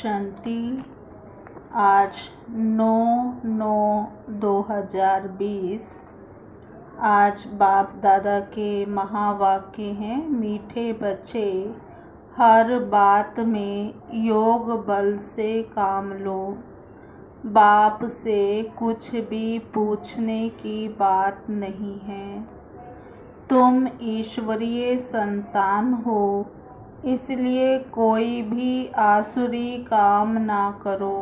शांति। आज 9/9/2020। आज बाप दादा के महावाक्य हैं, मीठे बच्चे हर बात में योग बल से काम लो। बाप से कुछ भी पूछने की बात नहीं है। तुम ईश्वरीय संतान हो, इसलिए कोई भी आसुरी काम ना करो।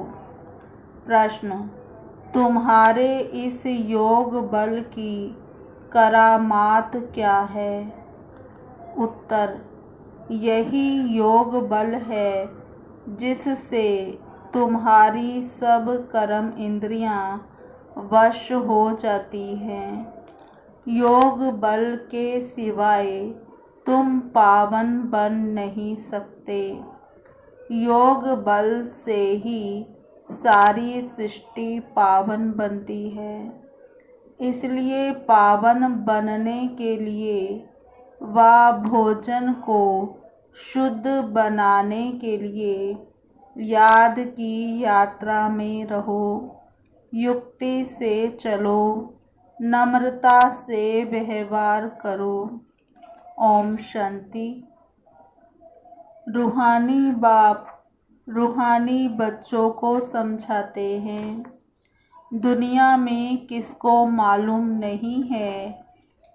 प्रश्न: तुम्हारे इस योग बल की करामात क्या है? उत्तर: यही योग बल है जिससे तुम्हारी सब कर्म इंद्रियां वश हो जाती हैं। योग बल के सिवाय तुम पावन बन नहीं सकते। योग बल से ही सारी सृष्टि पावन बनती है। इसलिए पावन बनने के लिए व भोजन को शुद्ध बनाने के लिए याद की यात्रा में रहो। युक्ति से चलो, नम्रता से व्यवहार करो। ओम शांति। रूहानी बाप रूहानी बच्चों को समझाते हैं, दुनिया में किसको मालूम नहीं है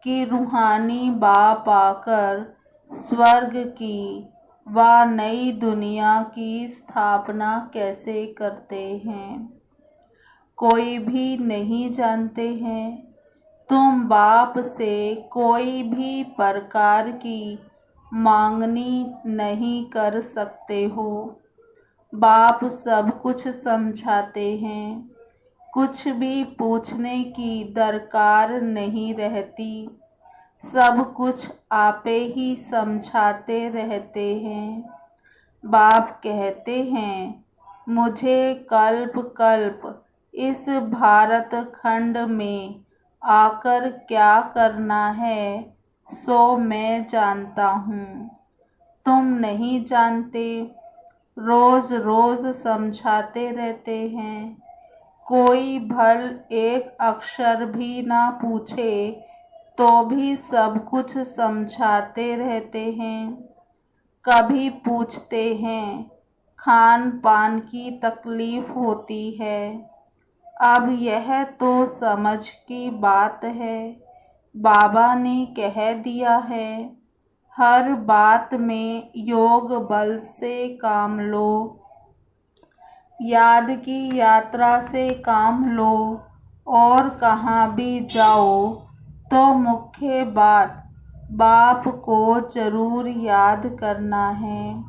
कि रूहानी बाप आकर स्वर्ग की व नई दुनिया की स्थापना कैसे करते हैं। कोई भी नहीं जानते हैं। तुम बाप से कोई भी प्रकार की मांगनी नहीं कर सकते हो। बाप सब कुछ समझाते हैं। कुछ भी पूछने की दरकार नहीं रहती। सब कुछ आपे ही समझाते रहते हैं। बाप कहते हैं, मुझे कल्प कल्प इस भारत खंड में आकर क्या करना है सो मैं जानता हूँ। तुम नहीं जानते। रोज रोज समझाते रहते हैं। कोई भल एक अक्षर भी ना पूछे तो भी सब कुछ समझाते रहते हैं। कभी पूछते हैं, खान पान की तकलीफ होती है। अब यह तो समझ की बात है। बाबा ने कह दिया है, हर बात में योग बल से काम लो। याद की यात्रा से काम लो। और कहाँ भी जाओ तो मुख्य बात बाप को जरूर याद करना है।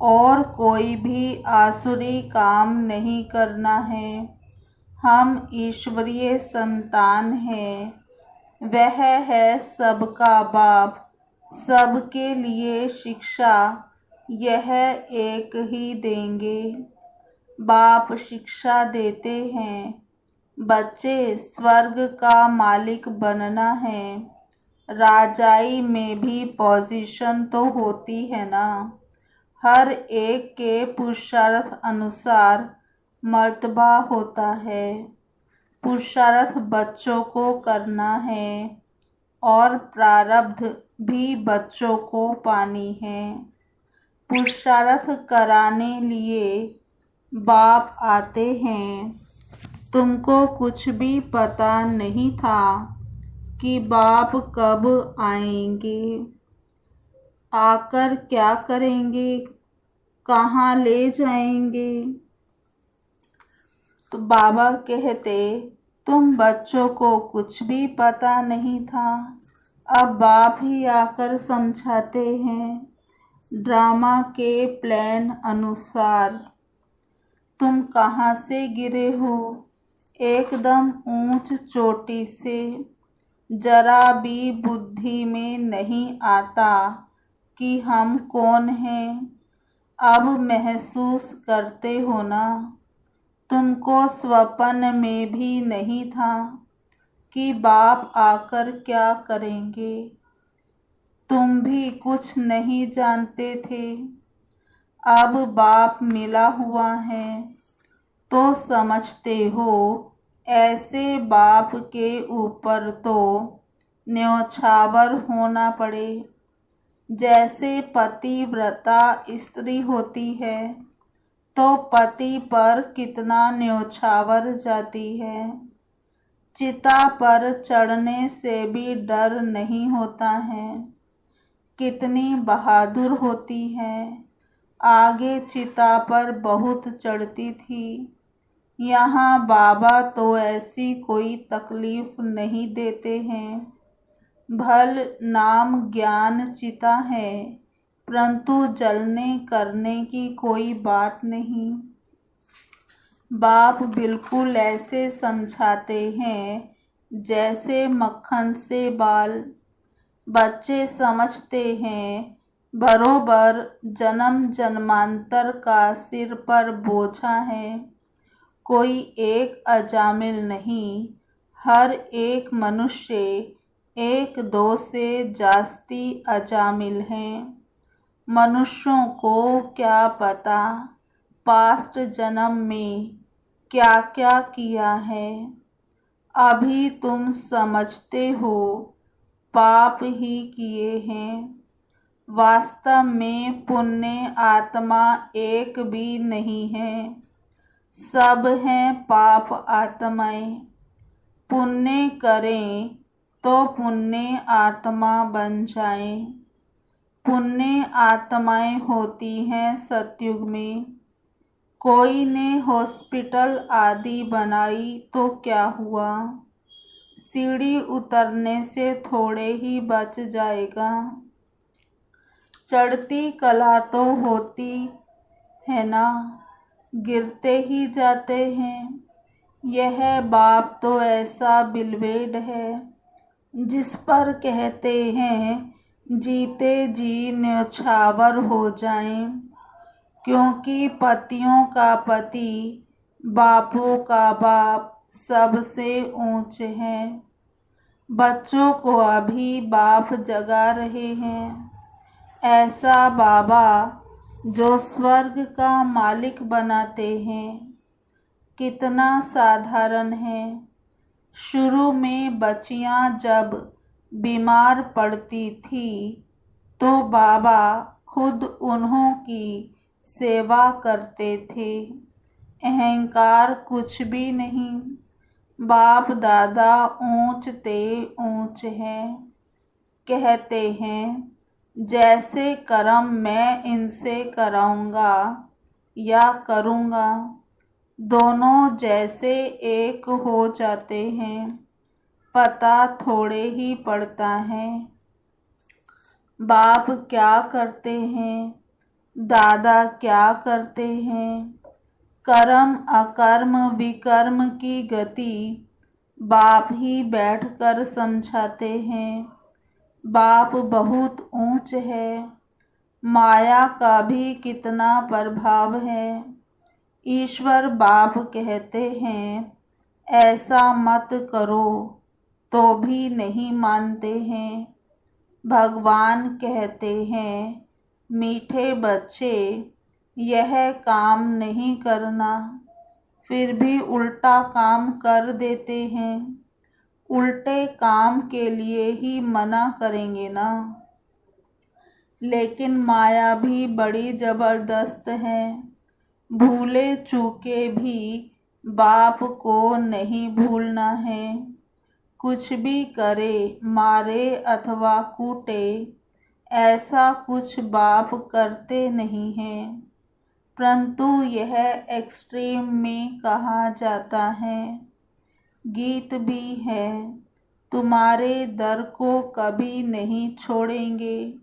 और कोई भी आसुरी काम नहीं करना है। हम ईश्वरीय संतान हैं। वह है सबका बाप। सबके लिए शिक्षा यह एक ही देंगे। बाप शिक्षा देते हैं, बच्चे स्वर्ग का मालिक बनना है। राजाई में भी पोजीशन तो होती है ना। हर एक के पुरुषार्थ अनुसार मर्तबा होता है। पुरुषार्थ बच्चों को करना है और प्रारब्ध भी बच्चों को पानी है। पुरुषार्थ कराने लिए बाप आते हैं। तुमको कुछ भी पता नहीं था कि बाप कब आएंगे, आकर क्या करेंगे, कहाँ ले जाएंगे। तो बाबा कहते, तुम बच्चों को कुछ भी पता नहीं था। अब बाप ही आकर समझाते हैं, ड्रामा के प्लान अनुसार। तुम कहाँ से गिरे हो? एकदम ऊंच चोटी से। जरा भी बुद्धि में नहीं आता कि हम कौन हैं। अब महसूस करते हो ना। तुमको स्वप्न में भी नहीं था कि बाप आकर क्या करेंगे। तुम भी कुछ नहीं जानते थे। अब बाप मिला हुआ है तो समझते हो ऐसे बाप के ऊपर तो न्योछावर होना पड़े। जैसे पतिव्रता स्त्री होती है तो पति पर कितना न्योछावर जाती है। चिता पर चढ़ने से भी डर नहीं होता है। कितनी बहादुर होती है। आगे चिता पर बहुत चढ़ती थी। यहाँ बाबा तो ऐसी कोई तकलीफ नहीं देते हैं। भल नाम ज्ञान चिता है परंतु जलने करने की कोई बात नहीं। बाप बिल्कुल ऐसे समझाते हैं जैसे मक्खन से बाल। बच्चे समझते हैं बरोबर जन्म जन्मांतर का सिर पर बोझा है। कोई एक अजामिल नहीं, हर एक मनुष्य एक दो से जास्ती अजामिल हैं। मनुष्यों को क्या पता पास्ट जन्म में क्या क्या किया है। अभी तुम समझते हो पाप ही किए हैं। वास्तव में पुण्य आत्मा एक भी नहीं है, सब हैं पाप आत्माएं। पुण्य करें तो पुण्य आत्मा बन जाएं। पुण्य आत्माएं होती हैं सतयुग में। कोई ने हॉस्पिटल आदि बनाई तो क्या हुआ, सीढ़ी उतरने से थोड़े ही बच जाएगा। चढ़ती कला तो होती है ना, गिरते ही जाते हैं। यह बाप तो ऐसा बिलवेड है जिस पर कहते हैं जीते जी न्यौछावर हो जाएं। क्योंकि पतियों का पति बापों का बाप सबसे ऊंच है। बच्चों को अभी बाप जगा रहे हैं। ऐसा बाबा जो स्वर्ग का मालिक बनाते हैं कितना साधारण है। शुरू में बच्चियां जब बीमार पड़ती थी तो बाबा खुद उन्हों की सेवा करते थे। अहंकार कुछ भी नहीं। बाप दादा ऊंच ते ऊंच है। कहते हैं जैसे कर्म मैं इनसे कराऊंगा या करूंगा, दोनों जैसे एक हो जाते हैं, पता थोड़े ही पड़ता है। बाप क्या करते हैं, दादा क्या करते हैं, कर्म अकर्म विकर्म की गति बाप ही बैठकर समझाते हैं। बाप बहुत ऊंच है। माया का भी कितना प्रभाव है। ईश्वर बाप कहते हैं ऐसा मत करो तो भी नहीं मानते हैं। भगवान कहते हैं मीठे बच्चे यह काम नहीं करना, फिर भी उल्टा काम कर देते हैं। उल्टे काम के लिए ही मना करेंगे ना। लेकिन माया भी बड़ी जबरदस्त है। भूले चूके भी बाप को नहीं भूलना है। कुछ भी करे मारे अथवा कूटे ऐसा कुछ बाप करते नहीं हैं, परंतु यह एक्सट्रीम में कहा जाता है। गीत भी है तुम्हारे दर को कभी नहीं छोड़ेंगे,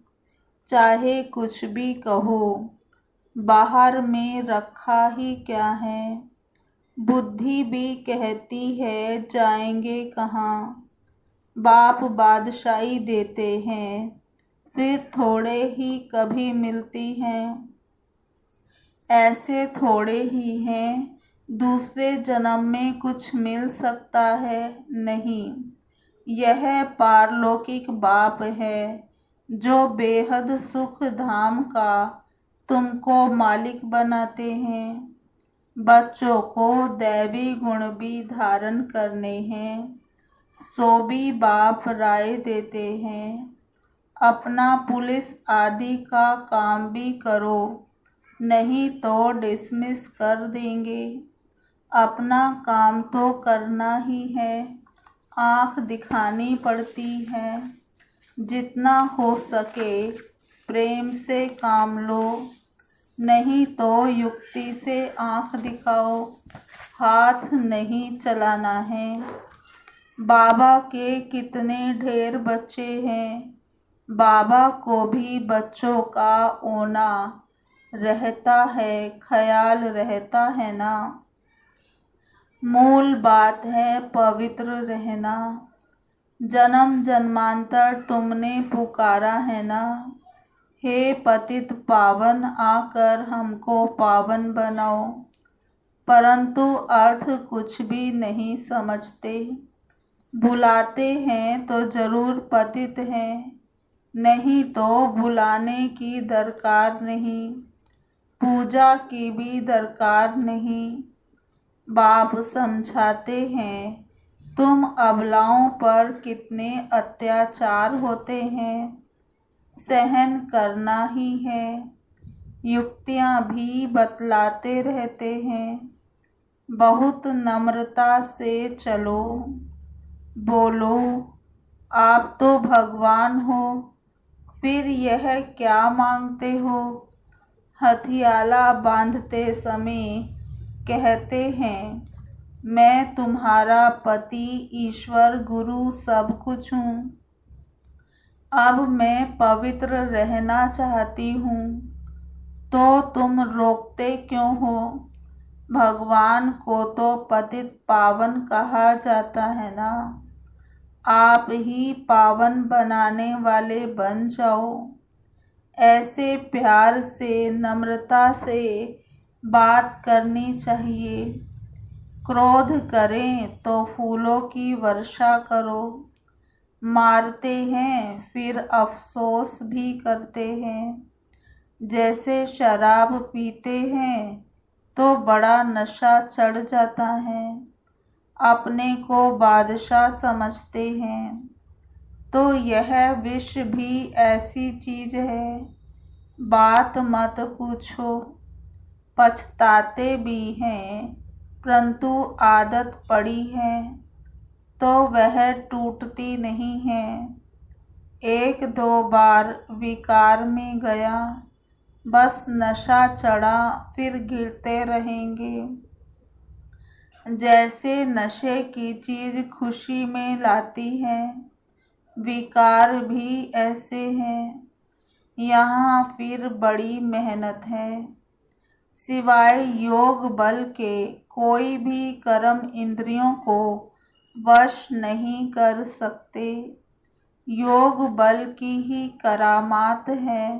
चाहे कुछ भी कहो, बाहर में रखा ही क्या है। बुद्धि भी कहती है जाएंगे कहाँ। बाप बादशाही देते हैं फिर थोड़े ही कभी मिलती हैं। ऐसे थोड़े ही हैं, दूसरे जन्म में कुछ मिल सकता है नहीं। यह पारलौकिक बाप है जो बेहद सुख धाम का तुमको मालिक बनाते हैं। बच्चों को दैवी गुण भी धारण करने हैं, सो भी बाप राय देते हैं। अपना पुलिस आदि का काम भी करो, नहीं तो डिसमिस कर देंगे। अपना काम तो करना ही है, आँख दिखानी पड़ती है। जितना हो सके प्रेम से काम लो, नहीं तो युक्ति से आँख दिखाओ। हाथ नहीं चलाना है। बाबा के कितने ढेर बच्चे हैं, बाबा को भी बच्चों का होना रहता है, ख्याल रहता है ना। मूल बात है पवित्र रहना। जन्म जन्मांतर तुमने पुकारा है ना, हे पतित पावन आकर हमको पावन बनाओ। परंतु अर्थ कुछ भी नहीं समझते। बुलाते हैं तो जरूर पतित हैं, नहीं तो बुलाने की दरकार नहीं, पूजा की भी दरकार नहीं। बाप समझाते हैं, तुम अबलाओं पर कितने अत्याचार होते हैं, सहन करना ही है। युक्तियाँ भी बतलाते रहते हैं, बहुत नम्रता से चलो। बोलो, आप तो भगवान हो, फिर यह क्या मांगते हो। हथियाला बांधते समय कहते हैं, मैं तुम्हारा पति, ईश्वर, गुरु सब कुछ हूँ। अब मैं पवित्र रहना चाहती हूँ, तो तुम रोकते क्यों हो। भगवान को तो पतित पावन कहा जाता है ना। आप ही पावन बनाने वाले बन जाओ। ऐसे प्यार से, नम्रता से बात करनी चाहिए। क्रोध करें तो फूलों की वर्षा करो। मारते हैं फिर अफसोस भी करते हैं। जैसे शराब पीते हैं तो बड़ा नशा चढ़ जाता है, अपने को बादशाह समझते हैं। तो यह विष भी ऐसी चीज है, बात मत पूछो। पछताते भी हैं, परंतु आदत पड़ी है तो वह टूटती नहीं है। एक दो बार विकार में गया, बस नशा चढ़ा, फिर गिरते रहेंगे। जैसे नशे की चीज खुशी में लाती है, विकार भी ऐसे हैं। यहाँ फिर बड़ी मेहनत है। सिवाय योग बल के कोई भी कर्म इंद्रियों को वश नहीं कर सकते। योग बल की ही करामात है,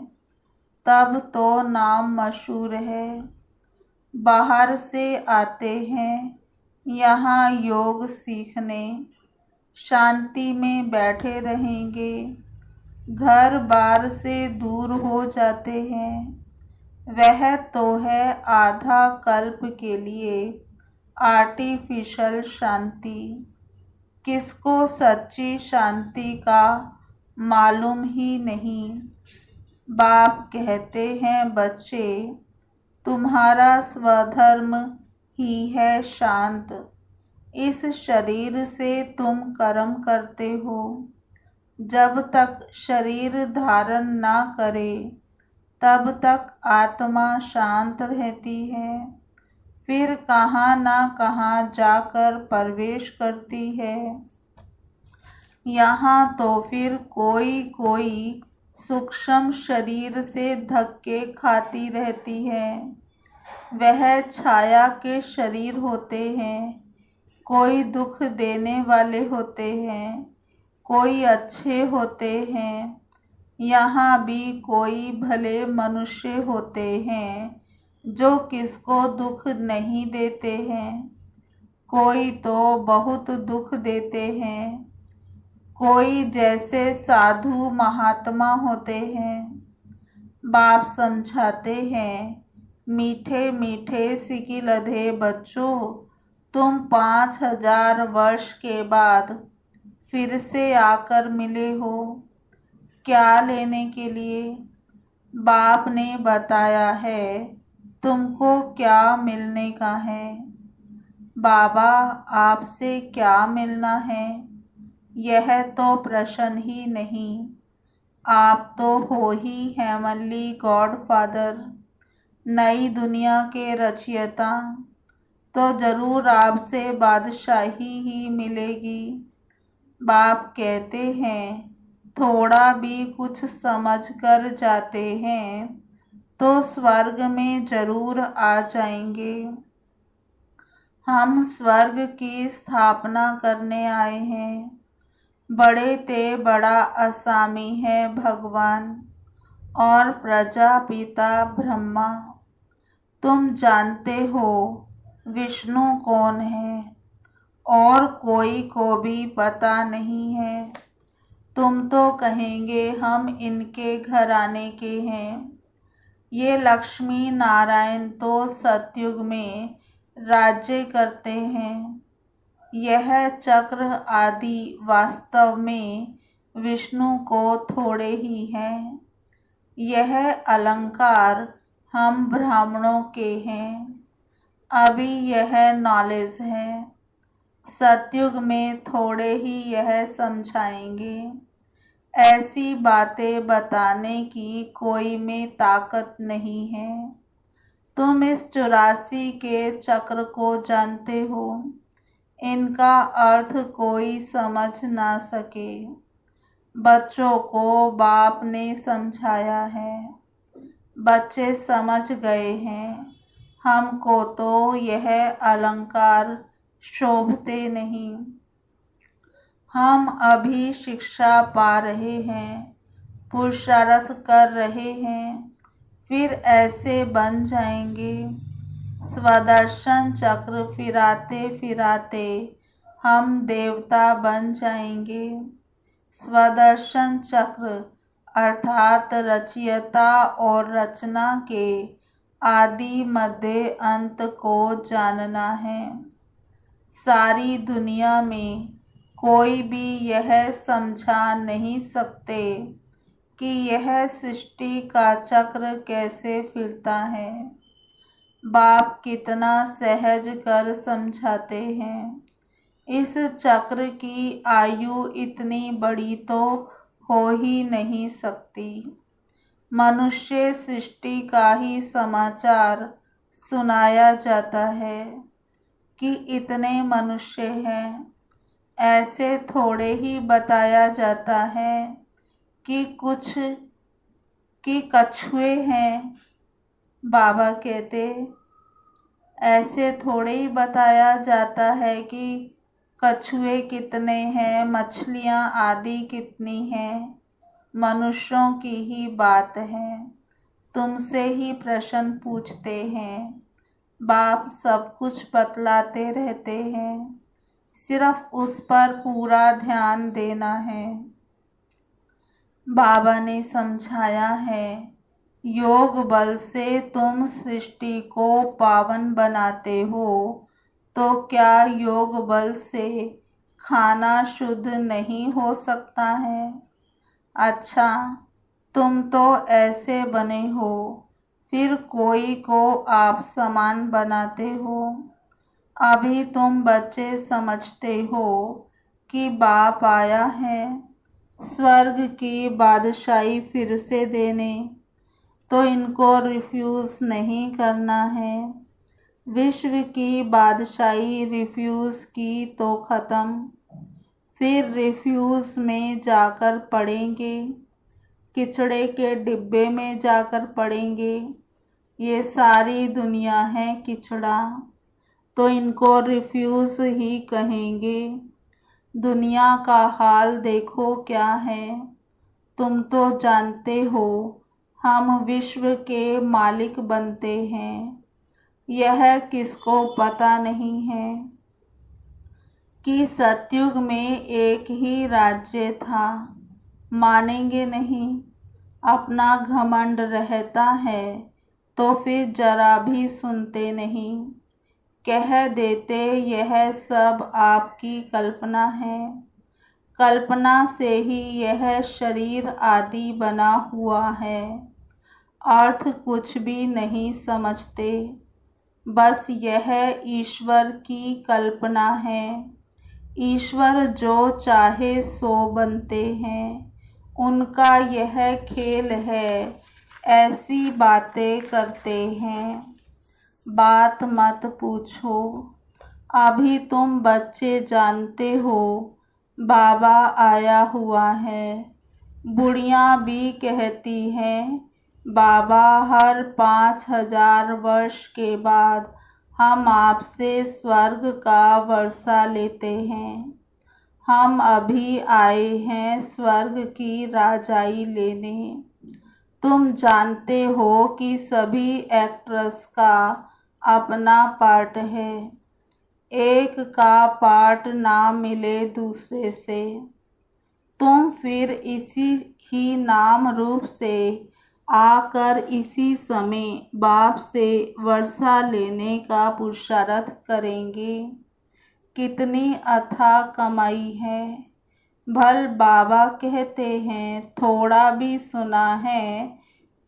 तब तो नाम मशहूर है। बाहर से आते हैं यहाँ योग सीखने, शांति में बैठे रहेंगे, घर बार से दूर हो जाते हैं। वह तो है आधा कल्प के लिए आर्टिफिशियल शांति। किसको सच्ची शांति का मालूम ही नहीं। बाप कहते हैं, बच्चे तुम्हारा स्वधर्म ही है शांत। इस शरीर से तुम कर्म करते हो। जब तक शरीर धारण ना करे तब तक आत्मा शांत रहती है, फिर कहाँ ना कहाँ जाकर प्रवेश करती है। यहाँ तो फिर कोई कोई सूक्ष्म शरीर से धक्के खाती रहती है। वह छाया के शरीर होते हैं, कोई दुख देने वाले होते हैं, कोई अच्छे होते हैं। यहाँ भी कोई भले मनुष्य होते हैं जो किसको दुख नहीं देते हैं, कोई तो बहुत दुख देते हैं। कोई जैसे साधु महात्मा होते हैं, बाप समझाते हैं, मीठे मीठे सिकिलधे बच्चों, तुम 5000 वर्ष के बाद फिर से आकर मिले हो। क्या लेने के लिए? बाप ने बताया है तुमको क्या मिलने का है। बाबा, आपसे क्या मिलना है, यह तो प्रश्न ही नहीं। आप तो हो ही हेवनली गॉड फादर, नई दुनिया के रचयिता, तो जरूर आपसे बादशाही ही मिलेगी। बाप कहते हैं, थोड़ा भी कुछ समझ कर जाते हैं तो स्वर्ग में जरूर आ जाएंगे। हम स्वर्ग की स्थापना करने आए हैं। बड़े ते बड़ा असामी है भगवान और प्रजापिता ब्रह्मा। तुम जानते हो विष्णु कौन है और कोई को भी पता नहीं है। तुम तो कहेंगे हम इनके घराने के हैं। ये लक्ष्मी नारायण तो सतयुग में राज्य करते हैं। यह चक्र आदि वास्तव में विष्णु को थोड़े ही हैं। यह अलंकार हम ब्राह्मणों के हैं। अभी यह नॉलेज है, सतयुग में थोड़े ही यह समझाएंगे। ऐसी बातें बताने की कोई में ताकत नहीं है। तुम इस 84 के चक्र को जानते हो, इनका अर्थ कोई समझ ना सके। बच्चों को बाप ने समझाया है, बच्चे समझ गए हैं। हमको तो यह अलंकार शोभते नहीं। हम अभी शिक्षा पा रहे हैं, पुरुषार्थ कर रहे हैं, फिर ऐसे बन जाएंगे। स्वदर्शन चक्र फिराते फिराते हम देवता बन जाएंगे। स्वदर्शन चक्र अर्थात रचयिता और रचना के आदि मध्य अंत को जानना है। सारी दुनिया में कोई भी यह समझा नहीं सकते कि यह सृष्टि का चक्र कैसे फिरता है। बाप कितना सहज कर समझाते हैं। इस चक्र की आयु इतनी बड़ी तो हो ही नहीं सकती। मनुष्य सृष्टि का ही समाचार सुनाया जाता है कि इतने मनुष्य हैं। ऐसे थोड़े ही बताया जाता है कि कुछ कि कछुए हैं। बाबा कहते, ऐसे थोड़े ही बताया जाता है कि कछुए कितने हैं, मछलियाँ आदि कितनी हैं। मनुष्यों की ही बात है। तुमसे ही प्रश्न पूछते हैं। बाप सब कुछ बतलाते रहते हैं, सिर्फ उस पर पूरा ध्यान देना है। बाबा ने समझाया है, योग बल से तुम सृष्टि को पावन बनाते हो, तो क्या योग बल से खाना शुद्ध नहीं हो सकता है? अच्छा, तुम तो ऐसे बने हो, फिर कोई को आप समान बनाते हो। अभी तुम बच्चे समझते हो कि बाप आया है स्वर्ग की बादशाही फिर से देने, तो इनको रिफ्यूज़ नहीं करना है। विश्व की बादशाही रिफ्यूज़ की तो ख़त्म, फिर रिफ्यूज़ में जाकर पड़ेंगे, किचड़े के डिब्बे में जाकर पड़ेंगे। ये सारी दुनिया है किचड़ा, तो इनको रिफ्यूज़ ही कहेंगे। दुनिया का हाल देखो क्या है। तुम तो जानते हो हम विश्व के मालिक बनते हैं। यह किसको पता नहीं है कि सतयुग में एक ही राज्य था। मानेंगे नहीं। अपना घमंड रहता है तो फिर जरा भी सुनते नहीं। कह देते यह सब आपकी कल्पना है। कल्पना से ही यह शरीर आदि बना हुआ है। अर्थ कुछ भी नहीं समझते। बस यह ईश्वर की कल्पना है। ईश्वर जो चाहे सो बनते हैं। उनका यह खेल है। ऐसी बातें करते हैं। बात मत पूछो। अभी तुम बच्चे जानते हो बाबा आया हुआ है। बुढ़ियाँ भी कहती हैं बाबा हर 5000 वर्ष के बाद हम आपसे स्वर्ग का वर्षा लेते हैं। हम अभी आए हैं स्वर्ग की राजाई लेने। तुम जानते हो कि सभी एक्ट्रेस का अपना पार्ट है। एक का पार्ट ना मिले दूसरे से। तुम फिर इसी ही नाम रूप से आकर इसी समय बाप से वर्षा लेने का पुरुषार्थ करेंगे। कितनी अथाह कमाई है। भल बाबा कहते हैं थोड़ा भी सुना है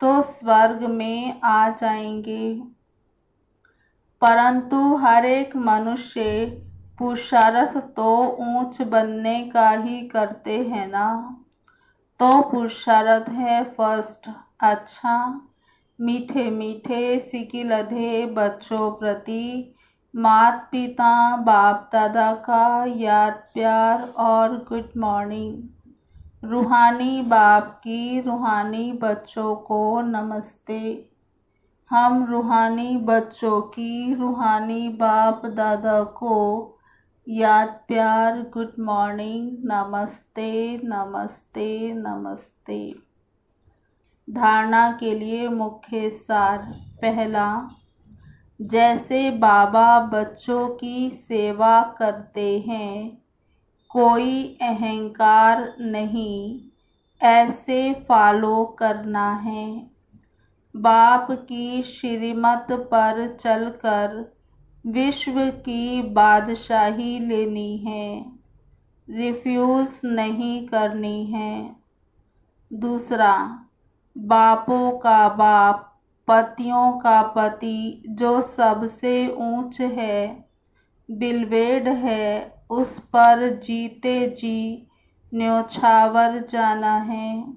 तो स्वर्ग में आ जाएंगे। परंतु हर एक मनुष्य पुरुषार्थ तो ऊंच बनने का ही करते हैं ना। तो पुरुषार्थ है फर्स्ट। अच्छा, मीठे मीठे सिकिलधे बच्चों प्रति माता पिता बाप दादा का याद प्यार और गुड मॉर्निंग। रूहानी बाप की रूहानी बच्चों को नमस्ते। हम रूहानी बच्चों की रूहानी बाप दादा को याद प्यार गुड मॉर्निंग नमस्ते नमस्ते नमस्ते। धारणा के लिए मुख्य सार। पहला, जैसे बाबा बच्चों की सेवा करते हैं, कोई अहंकार नहीं, ऐसे फॉलो करना है। बाप की श्रीमत पर चलकर विश्व की बादशाही लेनी है। रिफ्यूज नहीं करनी है। दूसरा, बापों का बाप पतियों का पति जो सबसे ऊंच है, बिलवेड है, उस पर जीते जी न्योछावर जाना है।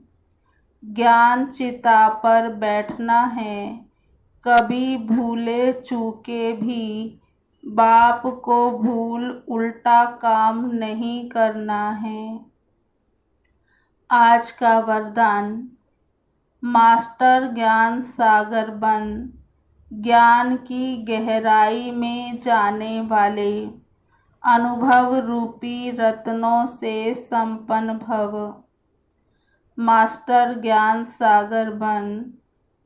ज्ञान चिता पर बैठना है। कभी भूले चूके भी बाप को भूल उल्टा काम नहीं करना है। आज का वरदान। मास्टर ज्ञान सागर बन। ज्ञान की गहराई में जाने वाले अनुभव रूपी रत्नों से संपन्न भव। मास्टर ज्ञान सागर बन।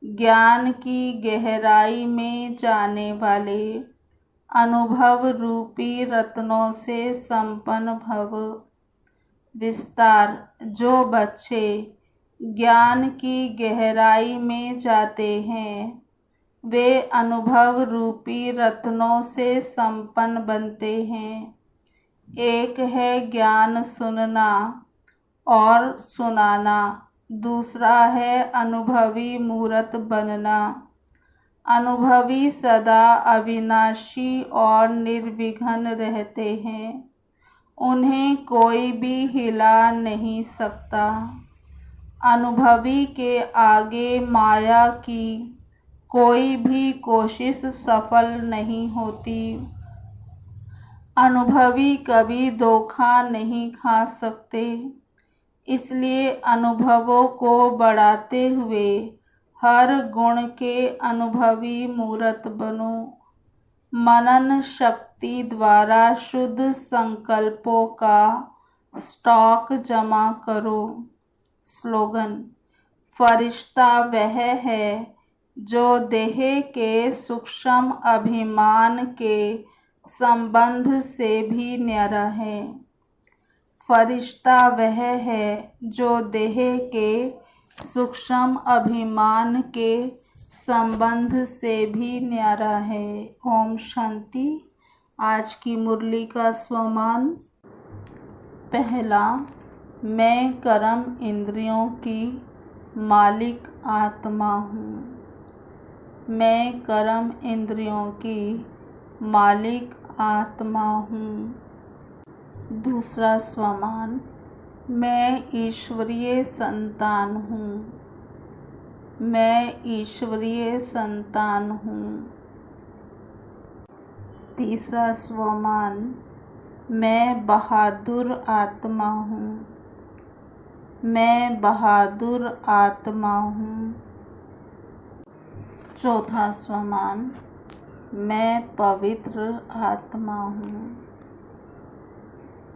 ज्ञान की गहराई में जाने वाले अनुभव रूपी रत्नों से संपन्न भव। विस्तार। जो बच्चे ज्ञान की गहराई में जाते हैं, वे अनुभव रूपी रत्नों से संपन्न बनते हैं। एक है ज्ञान सुनना और सुनाना, दूसरा है अनुभवी मूर्त बनना। अनुभवी सदा अविनाशी और निर्विघ्न रहते हैं। उन्हें कोई भी हिला नहीं सकता। अनुभवी के आगे माया की कोई भी कोशिश सफल नहीं होती। अनुभवी कभी धोखा नहीं खा सकते। इसलिए अनुभवों को बढ़ाते हुए हर गुण के अनुभवी मूर्त बनो। मनन शक्ति द्वारा शुद्ध संकल्पों का स्टॉक जमा करो। स्लोगन। फरिश्ता वह है जो देह के सूक्ष्म अभिमान के संबंध से भी न्यारा है। फरिश्ता वह है जो देह के सूक्ष्म अभिमान के संबंध से भी न्यारा है। ओम शांति। आज की मुरली का स्वमान। पहला, मैं कर्म इंद्रियों की मालिक आत्मा हूँ। मैं कर्म इंद्रियों की मालिक आत्मा हूँ। दूसरा स्वमान, मैं ईश्वरीय संतान हूँ। मैं ईश्वरीय संतान हूँ। तीसरा स्वमान, मैं बहादुर आत्मा हूँ। मैं बहादुर आत्मा हूँ। चौथा स्वमान, मैं पवित्र आत्मा हूँ।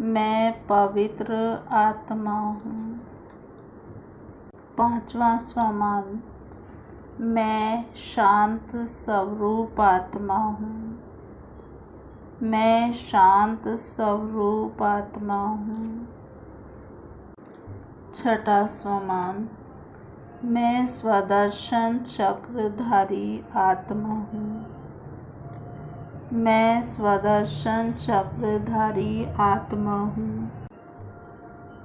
मैं पवित्र आत्मा हूँ। पांचवा स्वमान, मैं शांत स्वरूप आत्मा हूँ। मैं शांत स्वरूप आत्मा हूँ। छठा स्वमान, मैं स्वदर्शन चक्रधारी आत्मा हूँ। मैं स्वदर्शन चक्रधारी आत्मा हूँ।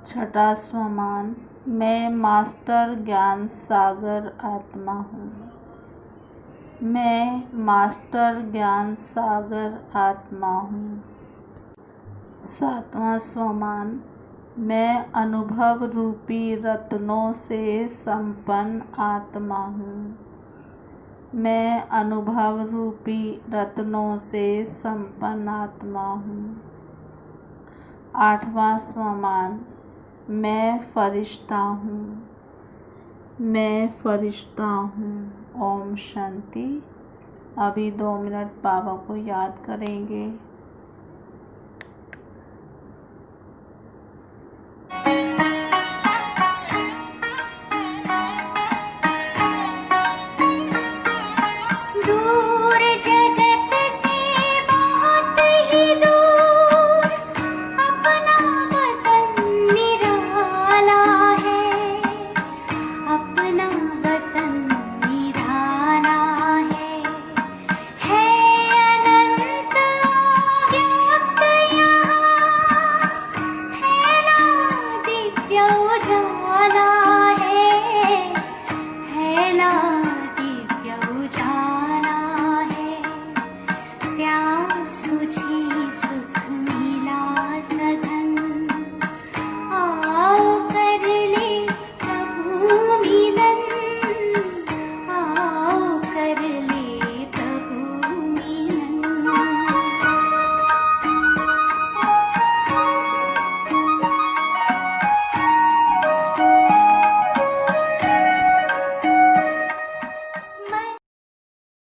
छठा स्वमान, मैं मास्टर ज्ञान सागर आत्मा हूँ। मैं मास्टर ज्ञान सागर आत्मा हूँ। सातवां स्वमान, मैं अनुभव रूपी रत्नों से संपन्न आत्मा हूँ। मैं अनुभव रूपी रत्नों से संपन्न आत्मा हूँ। आठवां स्वमान, मैं फरिश्ता हूँ। मैं फरिश्ता हूँ। ओम शांति। अभी 2 मिनट बाबा को याद करेंगे।